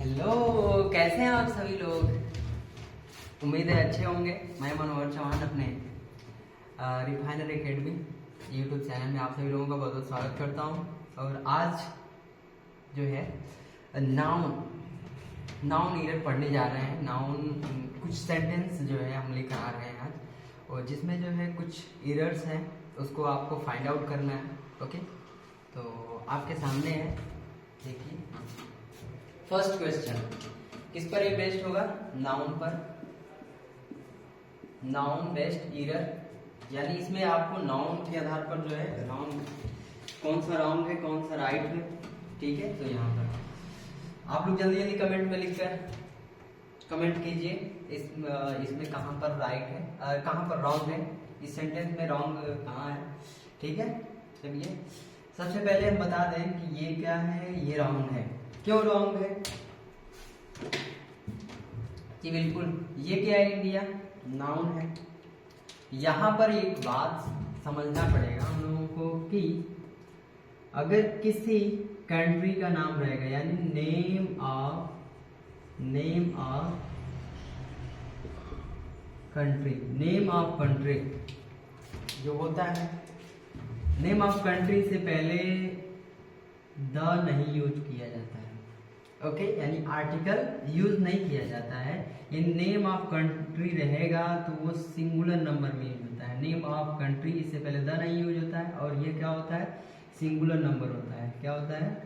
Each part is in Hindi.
हेलो, कैसे हैं आप सभी लोग। उम्मीद है अच्छे होंगे। मैं मनोहर चौहान अपने रिफाइनर एकेडमी यूट्यूब चैनल में आप सभी लोगों का बहुत बहुत स्वागत करता हूं। और आज जो है नाउन ईयर पढ़ने जा रहे हैं। नाउन कुछ सेंटेंस जो है हम लेकर आ रहे हैं आज, और जिसमें जो है कुछ एरर्स हैं उसको आपको फाइंड आउट करना है। ओके, तो आपके सामने है, देखिए। फर्स्ट क्वेश्चन किस पर ये बेस्ड होगा? नाउन पर। नाउन बेस्ड एरर, यानी इसमें आपको नाउन के आधार पर जो है नाउन कौन सा रॉन्ग है कौन सा राइट है। ठीक है, तो यहाँ पर आप लोग जल्दी जल्दी कमेंट में लिखकर कमेंट कीजिए इसमें कहाँ पर राइट है, कहाँ पर रॉन्ग है, इस सेंटेंस में रॉन्ग कहाँ है। ठीक है, चलिए सबसे पहले हम बता दें कि ये क्या है, ये रॉन्ग है। क्यों रॉन्ग है? कि बिल्कुल ये क्या है, इंडिया नाउन है। यहां पर एक बात समझना पड़ेगा हम लोगों को कि अगर किसी कंट्री का नाम रहेगा, यानी नेम ऑफ कंट्री जो होता है, नेम ऑफ कंट्री से पहले द नहीं यूज किया जाता है। ओके, यानी आर्टिकल यूज नहीं किया जाता है। इन नेम ऑफ कंट्री रहेगा तो वो सिंगुलर नंबर में यूज होता है। नेम ऑफ कंट्री, इससे पहले द नहीं यूज होता है, और ये क्या होता है, सिंगुलर नंबर होता है। क्या होता है?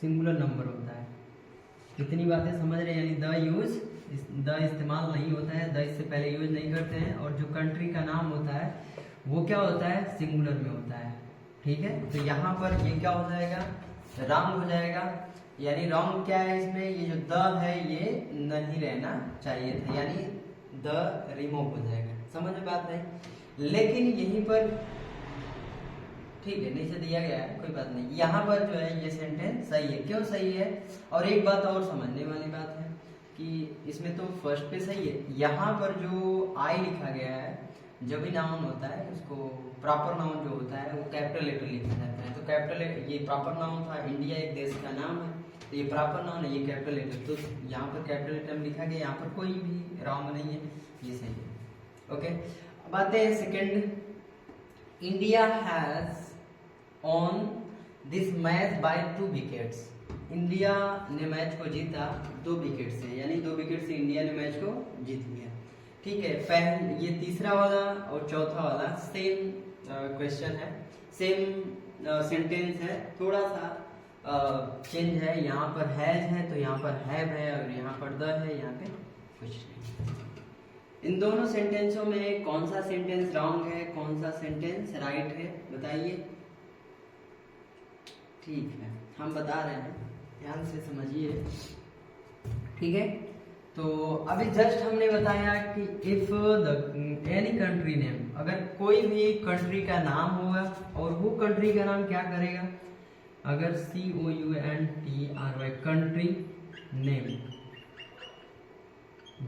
सिंगुलर नंबर होता है। कितनी बातें समझ रहे हैं? यानी द इस्तेमाल नहीं होता है, द इससे पहले यूज नहीं करते हैं, और जो कंट्री का नाम होता है वो क्या होता है, सिंगुलर में होता है। ठीक है, तो यहाँ पर ये क्या हो जाएगा, रॉन्ग हो जाएगा। यानी रॉन्ग क्या है इसमें, ये जो द है ये नहीं रहना चाहिए था, यानी द रिमूव हो जाएगा। समझ में बात नहीं? लेकिन यहीं पर ठीक है, नीचे दिया गया है, कोई बात नहीं। यहाँ पर जो है ये सेंटेंस सही है। क्यों सही है? और एक बात और समझने वाली बात है कि इसमें तो फर्स्ट पे सही है, यहाँ पर जो आई लिखा गया है, जब भी नाउन होता है उसको प्रॉपर नाउन जो होता है वो कैपिटल लेटर लिखा जाता है। तो कैपिटल, ये प्रॉपर नाउन था, इंडिया एक देश का नाम है, तो ये प्रॉपर नाउन है, ये कैपिटल लेटर। तो यहाँ पर कैपिटल लेटर लिखा गया, यहाँ पर कोई भी रॉन्ग नहीं है, ये सही है। ओके, अब आते हैं second. India has on this match by 2 wickets. India ने मैच को जीता 2 विकेट से, यानी 2 विकेट से इंडिया ने मैच को जीत लिया। ठीक है, पहले ये तीसरा वाला और चौथा वाला सेम क्वेश्चन है, सेम सेंटेंस है, थोड़ा सा चेंज है। यहाँ पर हैज है तो यहाँ पर हैव है, और यहाँ पर द है, यहाँ पे कुछ नहीं। इन दोनों सेंटेंसों में कौन सा सेंटेंस रॉन्ग है, कौन सा सेंटेंस राइट है, बताइए। ठीक है, हम बता रहे हैं, ध्यान से समझिए। ठीक है, तो अभी जस्ट हमने बताया कि if the any country name, अगर कोई भी कंट्री का नाम होगा और वो कंट्री का नाम क्या करेगा, अगर COUNTRY कंट्री नेम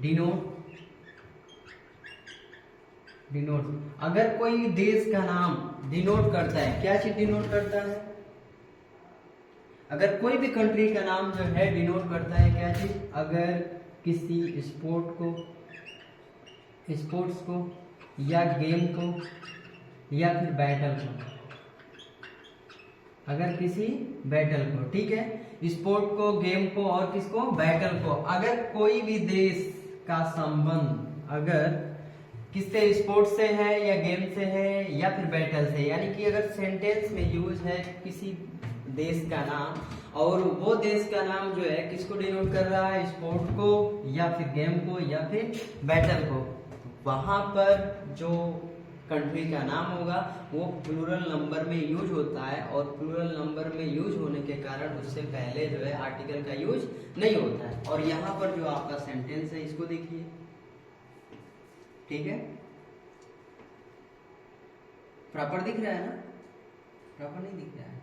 डिनोट, अगर कोई देश का नाम डिनोट करता है, क्या चीज डिनोट करता है? अगर कोई भी कंट्री का नाम जो है डिनोट करता है क्या चीज? अगर किसी स्पोर्ट्स को या गेम को या फिर बैटल को, अगर किसी बैटल को, ठीक है, स्पोर्ट को, गेम को और किसको, बैटल को, अगर कोई भी देश का संबंध अगर किससे, स्पोर्ट्स से है या गेम से है या फिर बैटल से, यानी कि अगर सेंटेंस में यूज है किसी देश का नाम, और वो देश का नाम जो है किसको डिनोट कर रहा है, स्पोर्ट को या फिर गेम को या फिर बैटल को, वहां पर जो कंट्री का नाम होगा वो प्लूरल नंबर में यूज होता है, और प्लूरल नंबर में यूज होने के कारण उससे पहले जो है आर्टिकल का यूज नहीं होता है। और यहाँ पर जो आपका सेंटेंस है इसको देखिए, ठीक है, प्रॉपर दिख रहा है ना? प्रॉपर नहीं दिख रहा है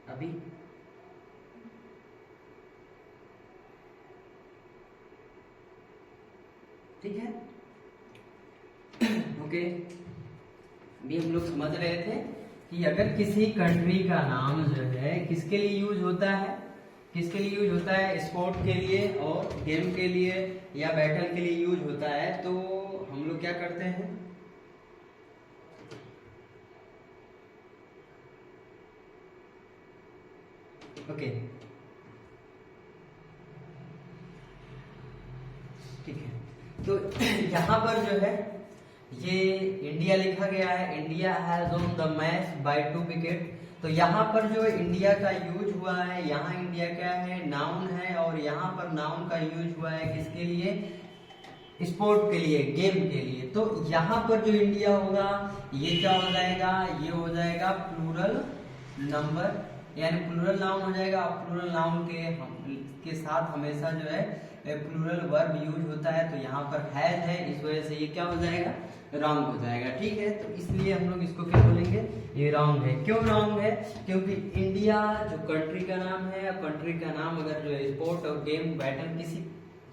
अभी? ठीक है, ओके। अभी हम लोग समझ रहे थे कि अगर किसी कंट्री का नाम जो है किसके लिए यूज होता है, किसके लिए यूज होता है, स्पोर्ट के लिए और गेम के लिए या बैटल के लिए यूज होता है, तो हम लोग क्या करते हैं, ओके ठीक है। तो यहाँ पर जो है ये इंडिया लिखा गया है, India has won the match by 2 wicket. तो यहाँ पर जो इंडिया का यूज हुआ है, यहाँ इंडिया क्या है, नाउन है, और यहाँ पर नाउन का यूज हुआ है किसके लिए, स्पोर्ट के लिए, गेम के लिए। तो यहाँ पर जो इंडिया होगा ये क्या हो जाएगा, ये हो जाएगा प्लूरल नंबर, यानी प्लूरल नाउन हो जाएगा। प्लूरल नाउन के साथ हमेशा जो है प्लूरल वर्ब यूज होता है, तो यहाँ पर हैज है, इस वजह से ये क्या हो जाएगा, रॉन्ग हो जाएगा। ठीक है, तो इसलिए हम लोग इसको क्या बोलेंगे, ये रॉन्ग है। क्यों रॉन्ग है, क्योंकि इंडिया जो कंट्री का नाम है, कंट्री का नाम अगर जो है स्पोर्ट और गेम बैटल किसी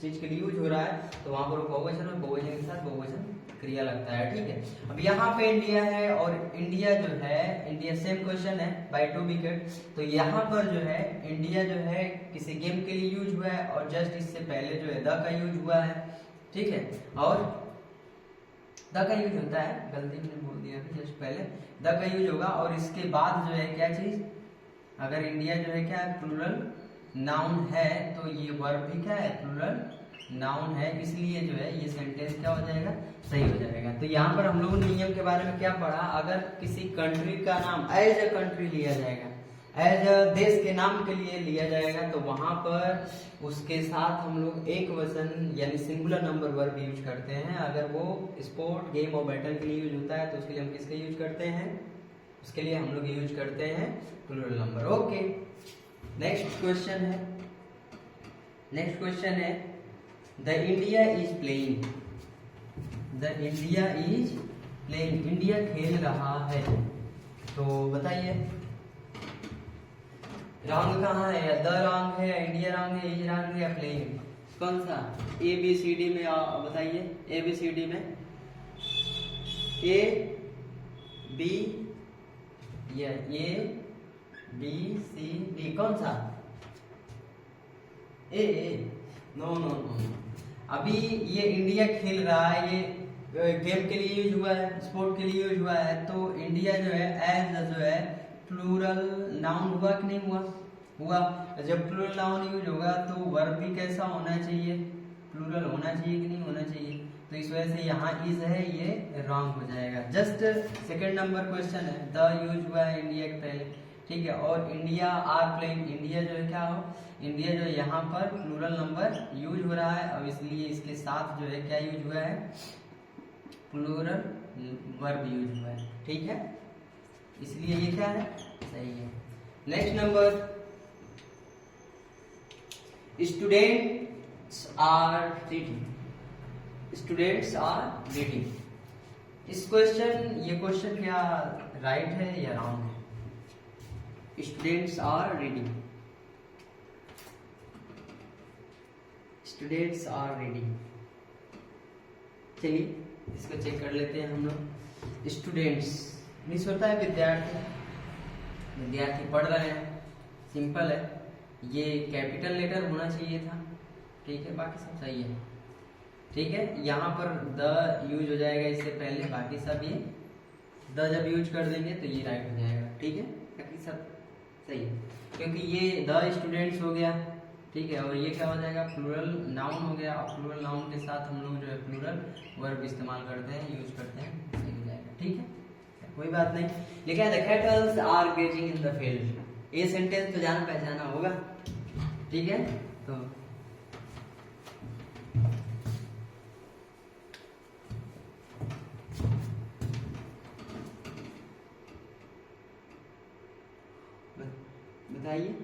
चीज के लिए यूज हो रहा है, तो वहां पर बहुवचन और बहुवचन के साथ बहुवचन क्रिया लगता है। ठीक है, अब यहाँ पे इंडिया है और इंडिया जो है, इंडिया सेम क्वेश्चन है बाय 2 विकेट। तो यहाँ पर जो है इंडिया जो है किसी गेम के लिए यूज हुआ है, और जस्ट इससे पहले जो है द का यूज हुआ है। ठीक है, और द का यूज होता है, गलती मैंने बोल दिया था, जस्ट पहले द का यूज होगा, और इसके बाद जो है क्या चीज, अगर इंडिया जो है क्या है, प्लूरल नाउन है, तो ये वर्ब भी क्या है, प्लूरल नाउन है, इसलिए जो है ये सेंटेंस क्या हो जाएगा, सही हो जाएगा। तो यहाँ पर हम लोगों ने नियम के बारे में क्या पढ़ा, अगर किसी कंट्री का नाम एज अ कंट्री लिया जाएगा, एज अ देश के नाम के लिए लिया जाएगा, तो वहां पर उसके साथ हम लोग एक वचन यानी सिंगुलर नंबर वर्ब यूज करते हैं। अगर वो स्पोर्ट गेम और बैटल के लिए यूज होता है, तो उसके लिए हम किसका यूज करते हैं, उसके लिए हम लोग यूज करते हैं plural number. Okay, next question है, नेक्स्ट क्वेश्चन है the India is playing, the India is playing, India खेल रहा है। तो बताइए रॉन्ग कहाँ है, द रॉन्ग है, इंडिया रॉन्ग है, इज रॉन्ग है या प्लेइंग, कौन सा, ए बी सी डी में बताइए, ए बी सी डी में, ए बी या ए बी सी डी, कौन सा, ए, नो नो नो, अभी ये इंडिया खेल रहा है, ये गेम के लिए यूज हुआ है, स्पोर्ट के लिए यूज हुआ है, तो इंडिया जो है एज जो है प्लूरल नाउन हुआ कि नहीं हुआ, हुआ। जब प्लूरल नाउन यूज होगा तो वर्ब भी कैसा होना चाहिए, प्लूरल होना चाहिए कि नहीं होना चाहिए, तो इस वजह से यहाँ इज है, ये रॉन्ग हो जाएगा। जस्ट सेकंड नंबर क्वेश्चन है, द यूज हुआ है इंडिया के पहले, ठीक है, और इंडिया आर प्लेइंग, इंडिया जो है क्या हो, इंडिया जो है यहाँ पर प्लूरल नंबर यूज हो रहा है, और इसलिए इसके साथ जो है क्या यूज हुआ है, प्लूरल वर्ब यूज हुआ है। ठीक है, इसलिए ये क्या है, सही है। Next number, students are reading, students are reading. इस क्वेश्चन, ये क्वेश्चन क्या राइट है या रॉन्ग है, students are reading, students are reading. चलिए इसको चेक कर लेते हैं हम लोग। स्टूडेंट्स मिस होता है विद्यार्थी, विद्यार्थी पढ़ रहे हैं, सिंपल है, ये कैपिटल लेटर होना चाहिए था। ठीक है, बाकी सब सही है। ठीक है, यहाँ पर द यूज हो जाएगा इससे पहले, बाकी सब ये द जब यूज कर देंगे तो ये राइट हो जाएगा। ठीक है, बाकी सब सही है, क्योंकि ये द स्टूडेंट्स हो गया, ठीक है, और ये क्या हो जाएगा, प्लूरल नाउन हो गया, और प्लूरल नाउन के साथ हम लोग जो है प्लूरल वर्ब इस्तेमाल करते हैं, यूज करते हैं, सही हो जाएगा। ठीक है, कोई बात नहीं। लिखा है the cattles are grazing in the field, ये सेंटेंस तो जाना पहचाना होगा। ठीक है, तो बताइए,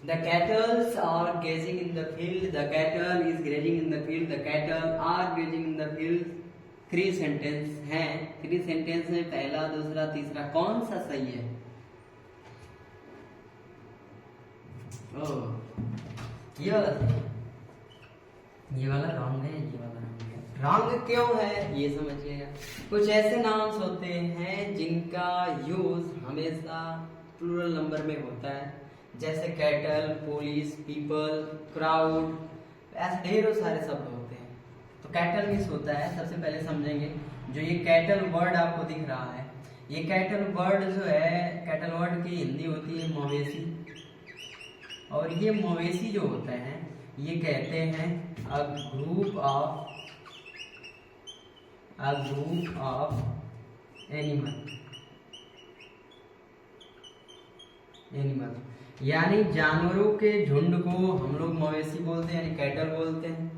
The cattle are grazing in the field, the cattle is grazing in the field, the cattle are grazing in the field। 3 sentence हैं, 3 सेंटेंस में पहला, दूसरा, तीसरा कौन सा सही है? ओह, ये वाला सही है, ये वाला रॉन्ग है, ये वाला रॉन्ग है। रॉन्ग क्यों है ये समझिएगा। कुछ ऐसे नाउन्स होते हैं जिनका यूज हमेशा प्लूरल नंबर में होता है, जैसे कैटल, पुलिस, पीपल, क्राउड, ऐसे ढेरों सारे शब्द होते हैं। तो कैटल मीन्स होता है, सबसे पहले समझेंगे जो ये कैटल वर्ड आपको दिख रहा है, ये कैटल वर्ड जो है, कैटल वर्ड की हिंदी होती है मवेशी, और ये मवेशी जो होते हैं ये कहते हैं अ ग्रुप ऑफ एनिमल, यानी जानवरों के झुंड को हम लोग मवेशी बोलते हैं, यानी कैटल बोलते हैं।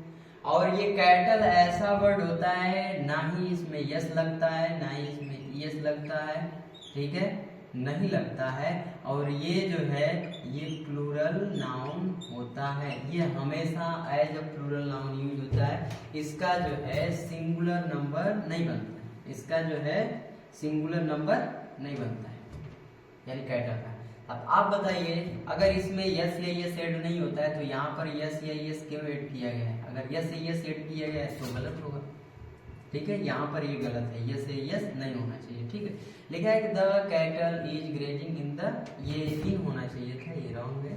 और ये कैटल ऐसा वर्ड होता है, ना ही इसमें यस लगता है ना ही इसमें यस लगता है, ठीक है, नहीं लगता है। और ये जो है ये प्लूरल नाउन होता है, ये हमेशा as a plural noun use होता है। इसका जो है सिंगुलर नंबर नहीं बनता है, इसका जो है सिंगुलर नंबर नहीं बनता है, यानी कैटल का। अब आप बताइए, अगर इसमें यस या यस ऐड नहीं होता है तो यहाँ पर यस या यस क्यों ऐड किया गया है? अगर यस या यस ऐड किया गया है तो गलत होगा, ठीक है, यहाँ पर ये गलत है, यस या यस नहीं होना चाहिए, ठीक है। लिखा है कि the cattle is grazing in the, ये इन होना चाहिए था, ये रॉन्ग है,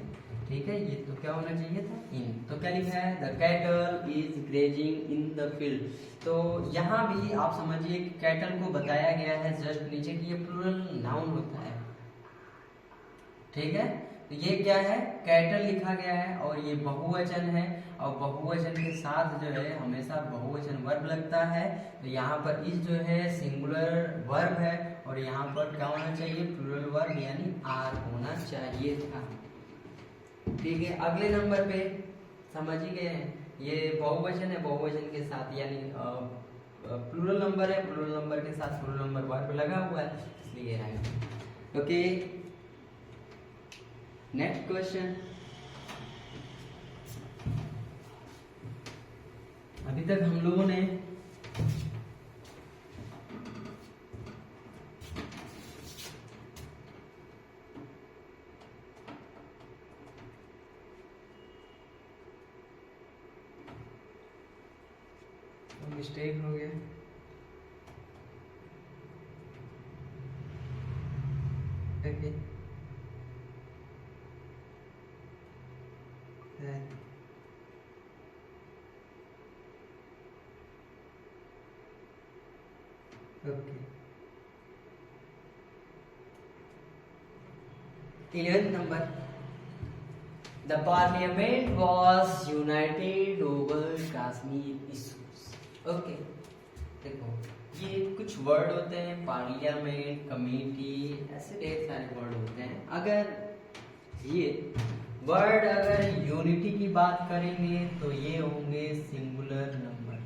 ठीक है, ये तो क्या होना चाहिए था, इन। तो क्या लिखा है? The cattle is grazing in the field. तो यहाँ भी आप समझिए कि कैटल को बताया गया है जस्ट नीचे कि ये प्लूरल नाउन होता है, ठीक है। तो ये क्या है? कैटल लिखा गया है और ये बहुवचन है, और बहुवचन के साथ जो है हमेशा बहुवचन वर्ब लगता है। तो यहाँ पर इस जो है सिंगुलर वर्ब है और यहाँ पर क्या होना चाहिए? प्लूरल वर्ब यानी आर होना चाहिए था, ठीक है। अगले नंबर पे समझ ही गए हैं, ये बहुवचन है, बहुवचन के साथ यानी प्लूरल नंबर है, प्लूरल नंबर के साथ प्लूरल नंबर वर्ब लगा हुआ है, इसलिए राइट। Okay, next question. अभी तक हम लोगों ने मिस्टेक हो गया, okay, okay. 11th number, the parliament was united over Kashmir issues। Okay, देखो ये कुछ वर्ड होते हैं, पार्लियामेंट, कमेटी, ऐसे ढेर सारे वर्ड होते हैं। अगर ये वर्ड अगर यूनिटी की बात करेंगे तो ये होंगे सिंगुलर नंबर,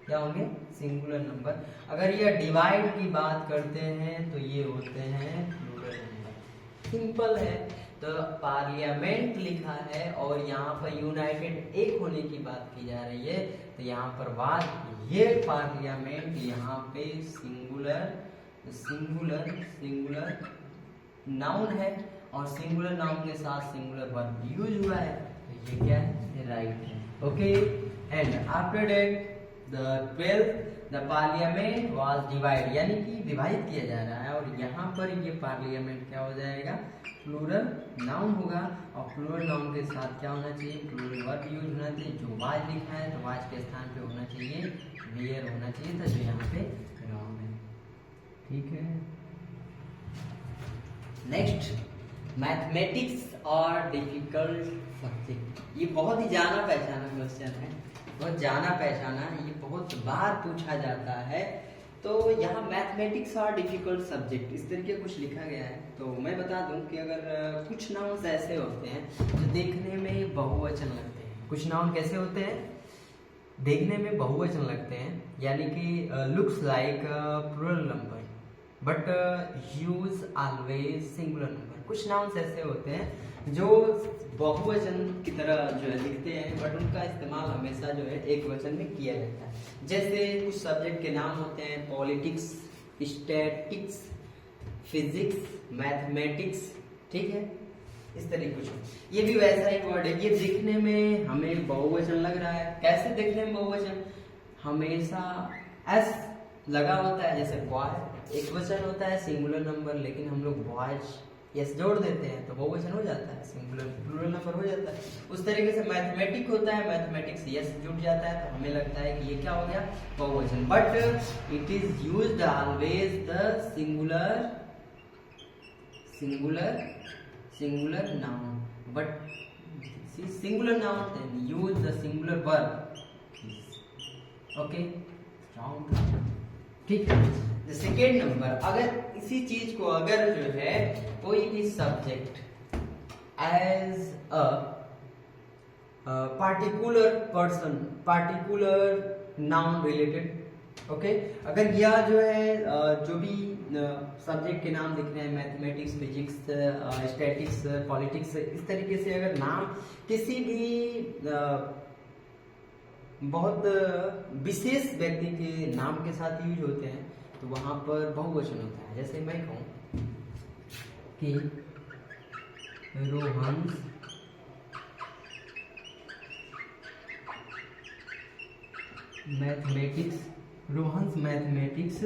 क्या होंगे? Singular number. अगर ये डिवाइड की बात करते हैं तो ये होते हैं प्लूरल नंबर। सिंपल है। तो पार्लियामेंट लिखा है और यहाँ पर यूनाइटेड एक होने की बात की जा रही है, तो यहाँ पर बात ये पार्लियामेंट यहाँ पे सिंगुलर सिंगुलर सिंगुलर नाउन है और सिंगुलर नाउन के साथ सिंगुलर वर्ब यूज हुआ है, तो ये क्या है? राइट है। Okay, and after that the parliament was divide, यानी कि विभाजित किया जा रहा है, और यहाँ पर ये पार्लियामेंट क्या हो जाएगा? प्लूरल नाउन होगा, और प्लूरल नाउन के साथ क्या होना चाहिए? प्लूरल वर्ब यूज होना चाहिए। जो वाज लिखा है तो वाज के स्थान पे होना चाहिए वेयर होना चाहिए था, जो यहाँ पे रॉन्ग है, ठीक है। नेक्स्ट, मैथमेटिक्स और डिफिकल्ट सब्जेक्ट। ये बहुत ही जाना पहचाना क्वेश्चन है, बहुत जाना पहचाना, ये बहुत बार पूछा जाता है। तो यहाँ मैथमेटिक्स और डिफिकल्ट सब्जेक्ट इस तरीके कुछ लिखा गया है। तो मैं बता दूं कि अगर कुछ नाउन्स ऐसे होते हैं जो देखने में बहुवचन लगते हैं, कुछ नाउन कैसे होते हैं? देखने में बहुवचन लगते हैं, यानी कि looks like plural number but use always singular number. कुछ नाउन्स ऐसे होते हैं जो बहुवचन की तरह जो है दिखते हैं, बट उनका इस्तेमाल हमेशा जो है एक वचन में किया जाता है। जैसे कुछ सब्जेक्ट के नाम होते हैं पॉलिटिक्स, स्टैटिक्स, फिजिक्स, मैथमेटिक्स, ठीक है, इस तरीके कुछ। ये भी वैसा ही वर्ड है, ये दिखने में हमें बहुवचन लग रहा है। कैसे दिखने में बहुवचन? हमेशा एस लगा होता है, जैसे बॉय एक वचन होता है सिंगुलर नंबर, लेकिन हम लोग बॉयज यस जोड़ देते हैं तो बहुवचन हो जाता है, सिंगुलर प्लूरल नंबर हो जाता है। उस तरीके से मैथमेटिक होता है, मैथमेटिक्स यस जुड़ जाता है तो हमें लगता है कि ये क्या हो गया, बहुवचन। But it is used always the singular noun, but singular noun then use the singular verb. Okay, ठीक है। द सेकेंड नंबर, अगर इसी चीज को अगर जो है कोई भी subject as a particular person, particular noun related, okay, अगर यह जो है जो भी सब्जेक्ट के नाम दिख रहे हैं, मैथमेटिक्स, फिजिक्स, स्टैटिक्स, पॉलिटिक्स, इस तरीके से अगर नाम किसी भी बहुत विशेष व्यक्ति के नाम के साथ यूज होते हैं तो वहां पर बहुवचन होता है। जैसे मैं कहूं कि रोहन मैथमेटिक्स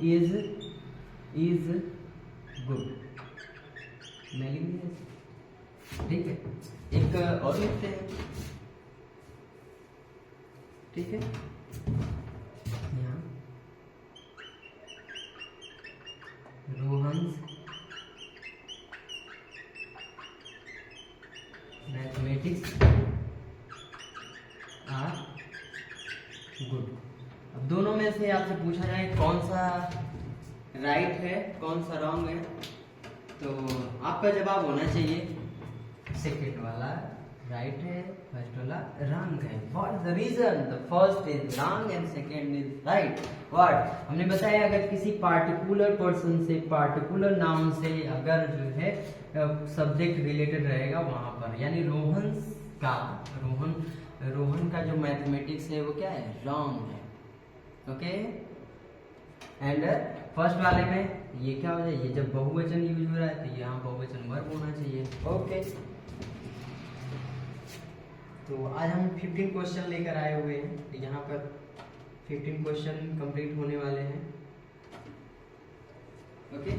इज गुड, मैं लिख दिया, ठीक है। एक और लिखते हैं, ठीक है, यहाँ रोहन मैथमेटिक्स आर गुड। अब दोनों में से आपसे पूछा जाए कौन सा राइट है कौन सा रॉन्ग है, तो आपका जवाब होना चाहिए सेकेंड वाला राइट है, फर्स्ट वाला रॉन्ग है। What the reason, the first is wrong and second is right. What, हमने बताया अगर किसी पार्टिकुलर पर्सन से, पार्टिकुलर नाउन से अगर जो है सब्जेक्ट रिलेटेड रहेगा वहां पर, यानी रोहन का जो मैथमेटिक्स है वो क्या है, रॉन्ग है, ओके। एंड फर्स्ट वाले में ये क्या हो जाए, ये जब बहुवचन यूज हो रहा है तो यहाँ बहुवचन वर्ब होना चाहिए, ओके। तो आज हम 15 क्वेश्चन लेकर आए हुए हैं, यहाँ पर 15 क्वेश्चन कंप्लीट होने वाले हैं, ओके।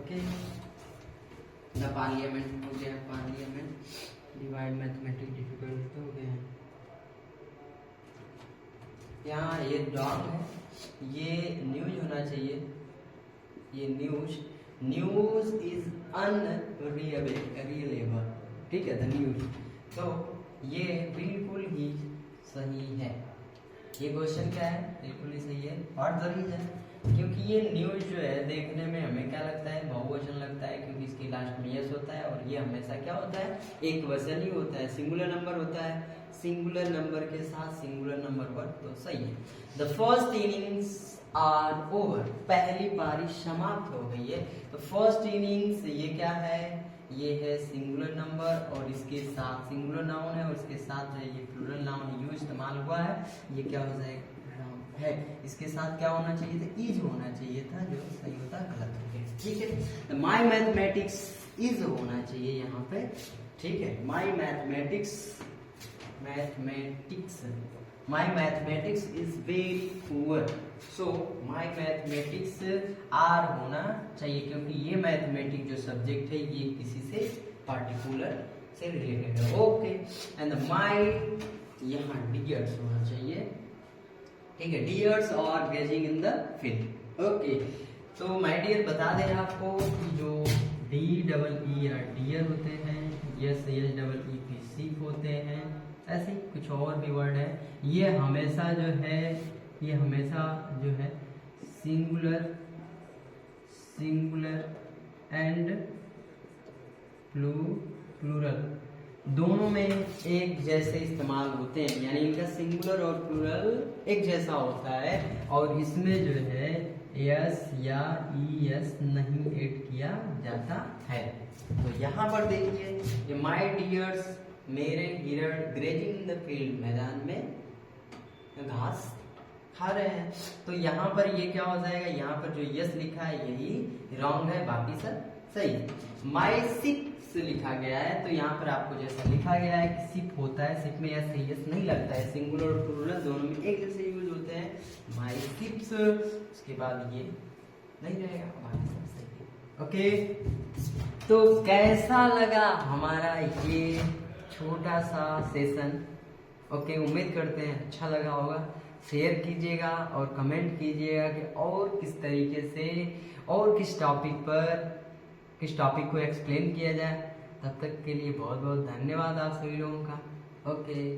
ओके, द पार्लियामेंट हो गया, पार्लियामेंट, डिवाइड मैथमेटिक्स डिफिकल्ट तो हो गए हैं। यहाँ ये डॉट है, ये न्यूज होना चाहिए, ये न्यूज इज अनरिलायबल, ठीक है, द न्यूज, तो ये बिल्कुल ही सही है। ये क्वेश्चन क्या है, बिल्कुल ही सही है। व्हाट द रीजन, क्योंकि ये न्यूज जो है देखने में हमें क्या लगता है, बहुवचन लगता है, क्योंकि इसके लास्ट में यस होता है और ये हमेशा क्या होता है, एक वचन ही होता है, सिंगुलर नंबर होता है, सिंगुलर नंबर के साथ सिंगुलर नंबर वर्ड, तो सही है। The first innings are over, पहली पारी समाप्त हो गई है। तो फर्स्ट इनिंग्स ये क्या है, ये है सिंगुलर नंबर और इसके साथ सिंगुलर नाउन है और इसके साथ जो है ये प्लूरल नाउन यूज इस्तेमाल हुआ है, ये क्या हो जाएगा है, इसके साथ क्या होना चाहिए था, इज होना चाहिए था, जो सही होता गलत हो गया, ठीक है। माई मैथमेटिक्स इज होना चाहिए यहाँ पे, ठीक है। My mathematics is very poor, so my mathematics आर होना चाहिए, क्योंकि ये मैथमेटिक्स जो सब्जेक्ट है ये किसी से पार्टिकुलर से रिलेटेड है, ओके। एंड माई यहाँ डियर्स होना चाहिए, ठीक है, deers are grazing in the field, okay. तो माय डियर बता दें आपको कि जो DEE डियर होते हैं, SEE सीप होते हैं, ऐसे कुछ और भी वर्ड है, ये हमेशा जो है सिंगुलर एंड प्लूरल दोनों में एक जैसे इस्तेमाल होते हैं, यानी इनका सिंगुलर और प्लूरल एक जैसा होता है, और इसमें जो है एस या ES नहीं ऐड किया जाता है। तो यहाँ पर देखिए, ये माय डियर्स, मेरे हिरण, ग्रेजिंग इन द फील्ड, मैदान में घास खा रहे हैं, तो यहाँ पर ये क्या हो जाएगा, यहाँ पर जो यस लिखा है यही रॉन्ग है, बाकी सब सही। माई शिप्स लिखा गया है, तो यहाँ पर आपको जैसा लिखा गया है कि शिप होता है, शिप में एस नहीं लगता है, सिंगुलर और प्लूरल दोनों में एक जैसे यूज होते हैं। माई शिप्स, उसके बाद ये नहीं रहेगा, बाकी सब सही है। ओके, तो कैसा लगा हमारा ये छोटा सा सेशन? ओके, उम्मीद करते हैं अच्छा लगा होगा। शेयर कीजिएगा और कमेंट कीजिएगा कि और किस तरीके से और किस टॉपिक को एक्सप्लेन किया जाए। तब तक के लिए बहुत बहुत धन्यवाद आप सभी लोगों का। ओके।